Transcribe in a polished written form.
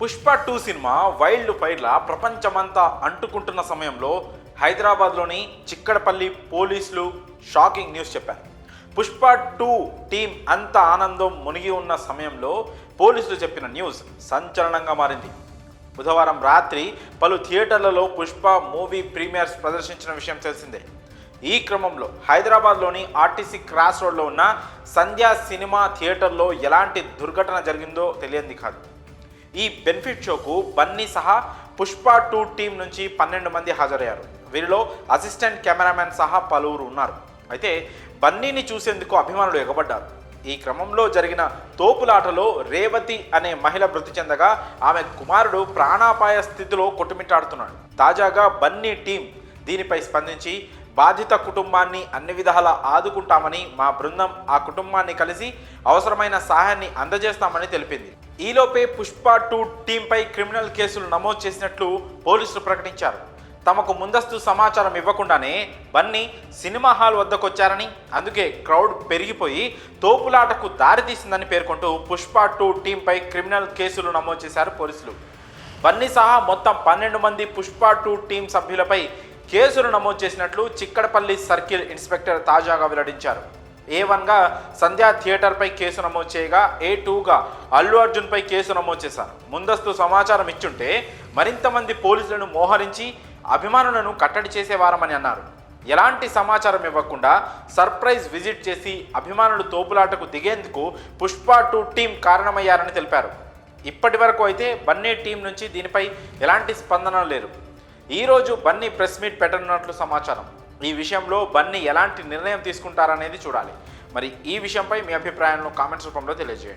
Pushpa 2 cinema wild ఫైర్ల ప్రపంచమంతా అంటుకుంటున్న సమయంలో హైదరాబాద్లోని చిక్కడపల్లి పోలీసులు షాకింగ్ న్యూస్ చెప్పారు. పుష్ప 2 టీం అంత ఆనందం మునిగి ఉన్న సమయంలో పోలీసులు చెప్పిన న్యూస్ సంచలనంగా మారింది. బుధవారం రాత్రి పలు థియేటర్లలో పుష్ప మూవీ ప్రీమియర్స్ ప్రదర్శించిన విషయం తెలిసిందే. ఈ క్రమంలో హైదరాబాద్లోని ఆర్టీసీ క్రాస్ రోడ్లో ఉన్న సంధ్యా సినిమా థియేటర్లో ఎలాంటి దుర్ఘటన జరిగిందో తెలియంది కాదు. ఈ బెనిఫిట్ షోకు బన్నీ సహా పుష్ప 2 టీం నుంచి 12 మంది హాజరయ్యారు. వీరిలో అసిస్టెంట్ కెమెరామెన్ సహా పలువురు ఉన్నారు. అయితే బన్నీని చూసేందుకు అభిమానులు ఎగబడ్డారు. ఈ క్రమంలో జరిగిన తోపులాటలో రేవతి అనే మహిళ మృతి చెందగా ఆమె కుమారుడు ప్రాణాపాయ స్థితిలో కొట్టుమిట్టాడుతున్నాడు. తాజాగా బన్నీ టీం దీనిపై స్పందించి బాధిత కుటుంబాన్ని అన్ని విధాలా ఆదుకుంటామని, మా బృందం ఆ కుటుంబాన్ని కలిసి అవసరమైన సహాయాన్ని అందజేస్తామని తెలిపింది. ఈలోపే పుష్ప 2 టీంపై క్రిమినల్ కేసులు నమోదు చేసినట్లు పోలీసులు ప్రకటించారు. తమకు ముందస్తు సమాచారం ఇవ్వకుండానే బన్నీ సినిమా హాల్ వద్దకు వచ్చారని, అందుకే క్రౌడ్ పెరిగిపోయి తోపులాటకు దారితీసిందని పేర్కొంటూ పుష్ప 2 టీంపై క్రిమినల్ కేసులు నమోదు చేశారు పోలీసులు. బన్నీ సహా మొత్తం 12 మంది పుష్ప 2 టీం సభ్యులపై కేసులు నమోదు చేసినట్లు చిక్కడపల్లి సర్కిల్ ఇన్స్పెక్టర్ తాజాగా వెల్లడించారు. A1గా సంధ్యా థియేటర్పై కేసు నమోదు చేయగా A2గా అల్లు అర్జున్పై కేసు నమోదు చేశారు. ముందస్తు సమాచారం ఇచ్చుంటే మరింత మంది పోలీసులను మోహరించి అభిమానులను కట్టడి చేసేవారమని అన్నారు. ఎలాంటి సమాచారం ఇవ్వకుండా సర్ప్రైజ్ విజిట్ చేసి అభిమానులు తోపులాటకు దిగేందుకు పుష్ప 2 టీం కారణమయ్యారని తెలిపారు. ఇప్పటి వరకు అయితే బన్నీ టీం నుంచి దీనిపై ఎలాంటి స్పందన లేరు. ఈరోజు బన్నీ ప్రెస్ మీట్ పెట్టనున్నట్లు సమాచారం. ఈ విషయంలో బన్నీ ఎలాంటి నిర్ణయం తీసుకుంటారనేది చూడాలి. మరి ఈ విషయంపై మీ అభిప్రాయాలను కామెంట్స్ రూపంలో తెలియజేయండి.